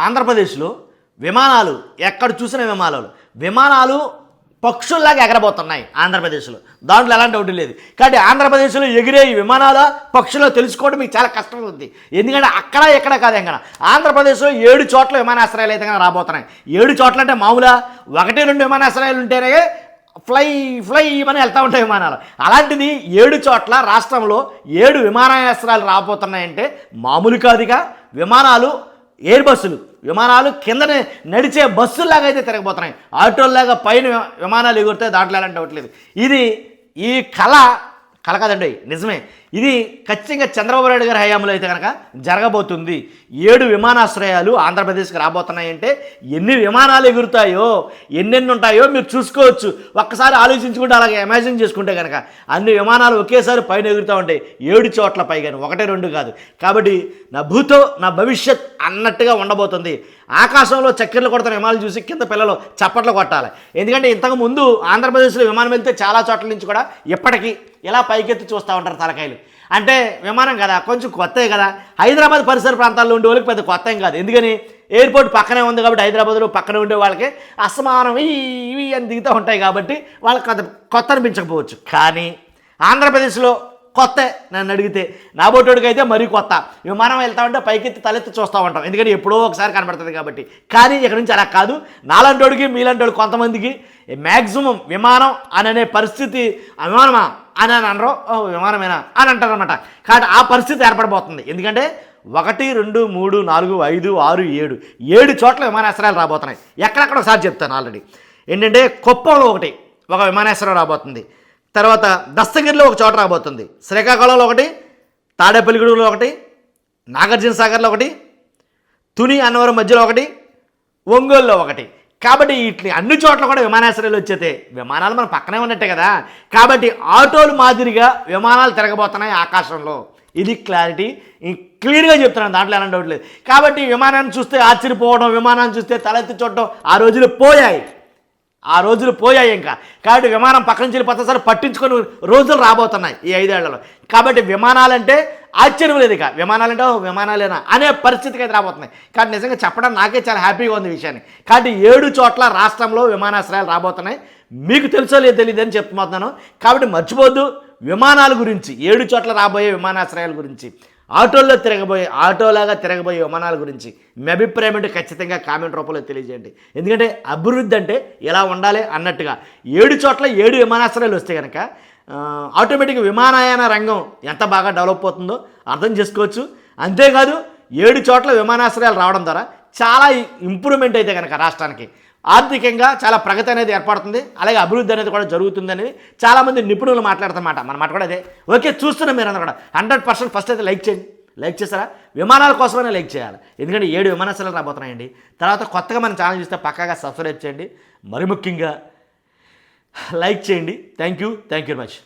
ఆంధ్రప్రదేశ్లో విమానాలు ఎక్కడ చూసిన విమానాలు పక్షుల్లాగా ఎగరబోతున్నాయి ఆంధ్రప్రదేశ్లో. దాంట్లో ఎలాంటి డౌట్ లేదు. కాబట్టి ఆంధ్రప్రదేశ్లో ఎగిరే ఈ విమానాల పక్షుల్లో తెలుసుకోవడం మీకు చాలా కష్టం ఉంది. ఎందుకంటే అక్కడ ఎక్కడ కాదు ఎంకన ఆంధ్రప్రదేశ్లో 7 చోట్ల విమానాశ్రయాలు అయితే కనుక రాబోతున్నాయి. 7 చోట్ల అంటే మామూలుగా 1-2 విమానాశ్రయాలు ఉంటేనే ఫ్లై అని వెళ్తూ ఉంటాయి విమానాలు. అలాంటిది 7 చోట్ల రాష్ట్రంలో 7 విమానాశ్రయాలు రాబోతున్నాయంటే మామూలు కాదుగా. విమానాలు ఎయిర్ బస్సులు, విమానాలు కిందనే నడిచే బస్సుల్లాగా అయితే తిరగబోతున్నాయి. ఆటోల్లాగా పైన విమానాలు ఎగురుతాయి. దాంట్లో ఎలాంటి డౌట్ లేదు. ఈ కళ కాదండి, నిజమే. ఇది ఖచ్చితంగా చంద్రబాబు నాయుడు గారి హయాంలో అయితే కనుక జరగబోతుంది. 7 విమానాశ్రయాలు ఆంధ్రప్రదేశ్కి రాబోతున్నాయంటే ఎన్ని విమానాలు ఎగురుతాయో, ఎన్నెన్ని ఉంటాయో మీరు చూసుకోవచ్చు. ఒక్కసారి ఆలోచించుకుంటే, అలాగే ఇమాజిన్ చేసుకుంటే కనుక అన్ని విమానాలు ఒకేసారి పైన ఎగురుతూ ఉంటాయి. 7 చోట్ల పైగాను, 1-2 కాదు. కాబట్టి నా భూతో నా భవిష్యత్ అన్నట్టుగా ఉండబోతుంది. ఆకాశంలో చక్కెరలు కొడుతున్న విమానాలు చూసి కింద పిల్లలు చప్పట్లు కొట్టాలి. ఎందుకంటే ఇంతకు ముందు ఆంధ్రప్రదేశ్లో విమానం వెళ్తే చాలా చోట్ల నుంచి కూడా ఇప్పటికీ ఇలా పైకెత్తి చూస్తూ ఉంటారు తలకాయలు. అంటే విమానం కదా, కొంచెం కొత్తే కదా. హైదరాబాద్ పరిసర ప్రాంతాల్లో ఉండే వాళ్ళకి పెద్ద కొత్త ఏం కాదు. ఎందుకని ఎయిర్పోర్ట్ పక్కనే ఉంది కాబట్టి హైదరాబాద్లో పక్కనే ఉండే వాళ్ళకి అసమానం ఇవి అని దిగుతూ ఉంటాయి కాబట్టి వాళ్ళకి కొత్త అనిపించకపోవచ్చు. కానీ ఆంధ్రప్రదేశ్లో కొత్త నన్ను అడిగితే, నా బోటోడికి అయితే మరీ కొత్త. విమానం వెళ్తా ఉంటే పైకెత్తి తలెత్తి చూస్తూ ఉంటాం, ఎందుకంటే ఎప్పుడో ఒకసారి కనబడుతుంది కాబట్టి. కానీ ఇక్కడ నుంచి అలా కాదు. నాలంటోడికి మీలంటోడు కొంతమందికి మ్యాక్సిమం విమానం అనే పరిస్థితి, విమానమా అని అనరు, విమానమేనా అని అంటారు అనమాట. కాబట్టి ఆ పరిస్థితి ఏర్పడబోతుంది. ఎందుకంటే 1, 2, 3, 4, 5, 6, 7 చోట్ల విమానాశ్రయాలు రాబోతున్నాయి. ఎక్కడెక్కడ ఒకసారి చెప్తాను. ఆల్రెడీ ఏంటంటే కుప్పంలో ఒక విమానాశ్రయం రాబోతుంది. తర్వాత దస్తగిరిలో ఒక చోట రాబోతుంది. శ్రీకాకుళంలో 1, తాడేపల్లిగూడెంలో 1, నాగార్జున సాగర్లో 1, తుని అన్నవరం మధ్యలో 1, ఒంగోలులో 1. కాబట్టి ఇట్లా అన్ని చోట్ల కూడా విమానాశ్రయాలు వచ్చేతే విమానాలు మన పక్కనే ఉన్నట్టే కదా. కాబట్టి ఆటోలు మాదిరిగా విమానాలు తిరగబోతున్నాయి ఆకాశంలో. ఇది క్లారిటీ, క్లియర్గా చెప్తున్నాను, దాంట్లో ఎలాంటి డౌట్ లేదు. కాబట్టి విమానాన్ని చూస్తే ఆశ్చర్యపోవడం, విమానాన్ని చూస్తే తలెత్తి చూడటం ఆ రోజులు పోయాయి ఇంకా. కాబట్టి విమానం పక్క నుంచి వెళ్ళిపోతే పట్టించుకొని రోజులు రాబోతున్నాయి ఈ 5 ఏళ్లలో. కాబట్టి విమానాలంటే ఆశ్చర్యం లేదు. ఇక విమానాలంటే విమానాలేనా అనే పరిస్థితికి అయితే రాబోతున్నాయి. కాబట్టి నిజంగా చెప్పడం నాకే చాలా హ్యాపీగా ఉంది విషయాన్ని. కాబట్టి 7 చోట్ల రాష్ట్రంలో విమానాశ్రయాలు రాబోతున్నాయి. మీకు తెలుసో లేదు తెలియదని చెప్తున్నాను. కాబట్టి మర్చిపోద్దు విమానాల గురించి, 7 చోట్ల రాబోయే విమానాశ్రయాల గురించి, ఆటోలాగా తిరగబోయే విమానాల గురించి మీ అభిప్రాయం అంటే ఖచ్చితంగా కామెంట్ రూపంలో తెలియజేయండి. ఎందుకంటే అభివృద్ధి అంటే ఎలా ఉండాలి అన్నట్టుగా 7 చోట్ల 7 విమానాశ్రయాలు వస్తే కనుక ఆటోమేటిక్గా విమానయాన రంగం ఎంత బాగా డెవలప్ అవుతుందో అర్థం చేసుకోవచ్చు. అంతేకాదు 7 చోట్ల విమానాశ్రయాలు రావడం ద్వారా చాలా ఇంప్రూవ్మెంట్ అయితే కనుక రాష్ట్రానికి ఆర్థికంగా చాలా ప్రగతి అనేది ఏర్పడుతుంది. అలాగే అభివృద్ధి అనేది కూడా జరుగుతుంది అనేది చాలామంది నిపుణులు మాట్లాడుతున్నమాట. మన మాట కూడా అదే. ఓకే, చూస్తున్నాం మీరు అందరూ కూడా 100% ఫస్ట్ అయితే లైక్ చేయండి. లైక్ చేస్తారా? విమానాల కోసమైనా లైక్ చేయాలి. ఎందుకంటే 7 విమానాశ్రయాలు రాబోతున్నాయండి. తర్వాత కొత్తగా మన ఛానల్ చూస్తే పక్కాగా సబ్స్క్రైబ్ చేయండి. మరి ముఖ్యంగా లైక్ చేయండి. Thank you very much.